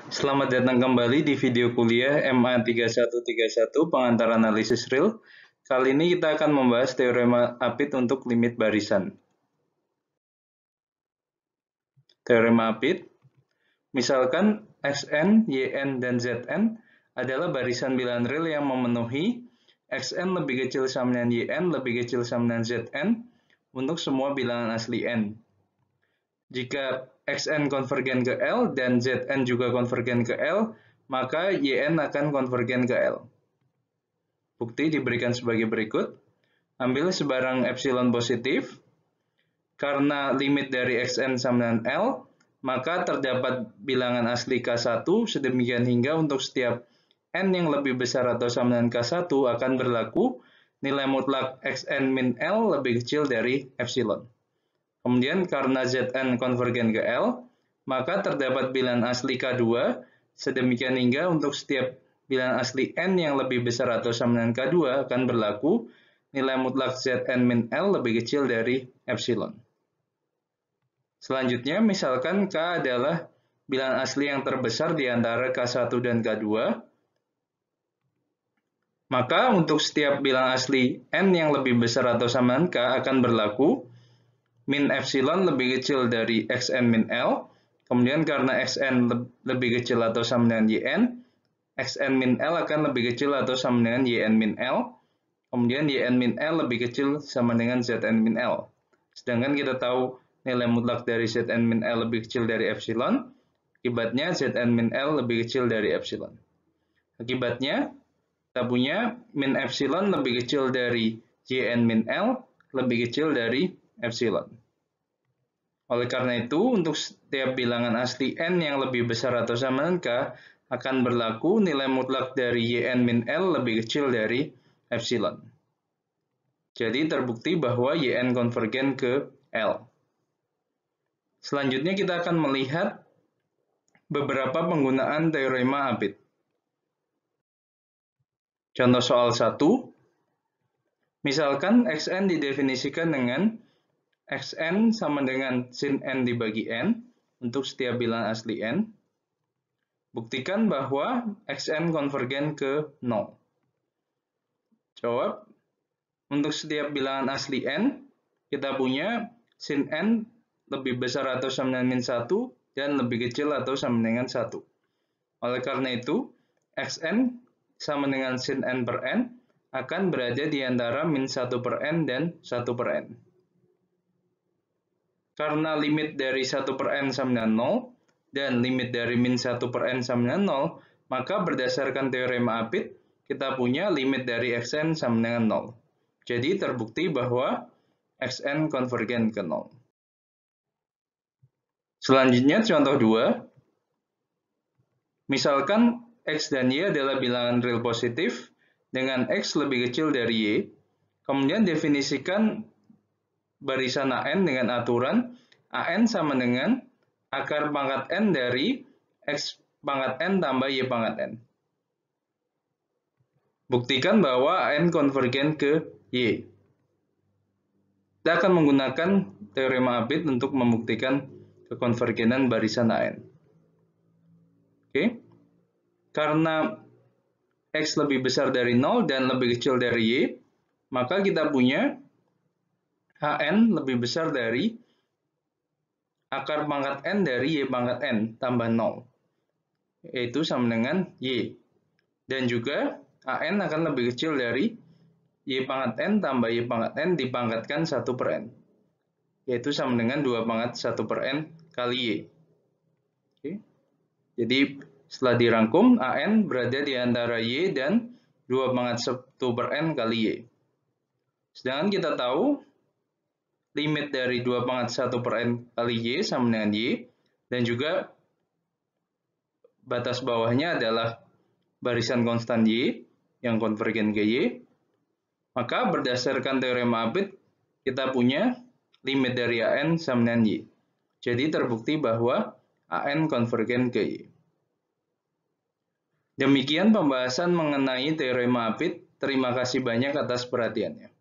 Selamat datang kembali di video kuliah MA3131 Pengantar Analisis Real. Kali ini kita akan membahas teorema Apit untuk limit barisan. Teorema Apit, misalkan Xn, Yn, dan Zn adalah barisan bilangan real yang memenuhi Xn lebih kecil sama dengan Yn lebih kecil sama dengan Zn untuk semua bilangan asli n. Jika Xn konvergen ke L dan Zn juga konvergen ke L, maka Yn akan konvergen ke L. Bukti diberikan sebagai berikut. Ambil sebarang epsilon positif. Karena limit dari Xn sama dengan L, maka terdapat bilangan asli K1 sedemikian hingga untuk setiap n yang lebih besar atau sama dengan K1 akan berlaku nilai mutlak Xn min L lebih kecil dari epsilon. Kemudian karena Zn konvergen ke L, maka terdapat bilangan asli K2 sedemikian hingga untuk setiap bilangan asli n yang lebih besar atau sama dengan K2 akan berlaku nilai mutlak Zn min L lebih kecil dari epsilon. Selanjutnya, misalkan K adalah bilangan asli yang terbesar di antara K1 dan K2, maka untuk setiap bilangan asli n yang lebih besar atau sama dengan K akan berlaku min epsilon lebih kecil dari Xn min L, kemudian karena Xn lebih kecil atau sama dengan Yn, Xn min L akan lebih kecil atau sama dengan Yn min L, kemudian Yn min L lebih kecil sama dengan Zn min L. Sedangkan kita tahu nilai mutlak dari Zn min L lebih kecil dari epsilon, akibatnya Zn min L lebih kecil dari epsilon. Akibatnya, kita punya min epsilon lebih kecil dari Yn min L lebih kecil dari epsilon. Oleh karena itu, untuk setiap bilangan asli n yang lebih besar atau sama dengan K, akan berlaku nilai mutlak dari Yn min L lebih kecil dari epsilon. Jadi terbukti bahwa Yn konvergen ke L. Selanjutnya kita akan melihat beberapa penggunaan teorema Apit. Contoh soal 1, misalkan Xn didefinisikan dengan Xn sama dengan sin n dibagi n untuk setiap bilangan asli n. Buktikan bahwa Xn konvergen ke 0. Jawab, untuk setiap bilangan asli n, kita punya sin n lebih besar atau sama dengan min 1 dan lebih kecil atau sama dengan 1. Oleh karena itu, Xn sama dengan sin n per n akan berada di antara min 1 per n dan 1 per n. Karena limit dari 1 per n sama dengan 0 dan limit dari min 1 per n sama dengan 0, maka berdasarkan teorema Apit, kita punya limit dari Xn sama dengan 0. Jadi terbukti bahwa Xn konvergen ke 0. Selanjutnya contoh 2. Misalkan X dan Y adalah bilangan real positif dengan X lebih kecil dari Y, kemudian definisikan barisan AN dengan aturan AN sama dengan akar pangkat N dari X pangkat N tambah Y pangkat N. Buktikan bahwa AN konvergen ke Y. Kita akan menggunakan teorema Apit untuk membuktikan kekonvergenan barisan AN. Oke. Karena X lebih besar dari 0 dan lebih kecil dari Y, maka kita punya Hn lebih besar dari akar pangkat N dari Y pangkat N tambah 0, yaitu sama dengan Y. Dan juga An akan lebih kecil dari Y pangkat N tambah Y pangkat N dipangkatkan 1 per N, yaitu sama dengan 2 pangkat 1 per N kali Y. Oke. Jadi setelah dirangkum, An berada di antara Y dan 2 pangkat 1 per N kali Y. Sedangkan kita tahu limit dari 2 pangkat 1 per N kali Y sama dengan Y, dan juga batas bawahnya adalah barisan konstan Y yang konvergen ke Y. Maka berdasarkan teorema Apit, kita punya limit dari An sama dengan Y. Jadi terbukti bahwa An konvergen ke Y. Demikian pembahasan mengenai teorema Apit. Terima kasih banyak atas perhatiannya.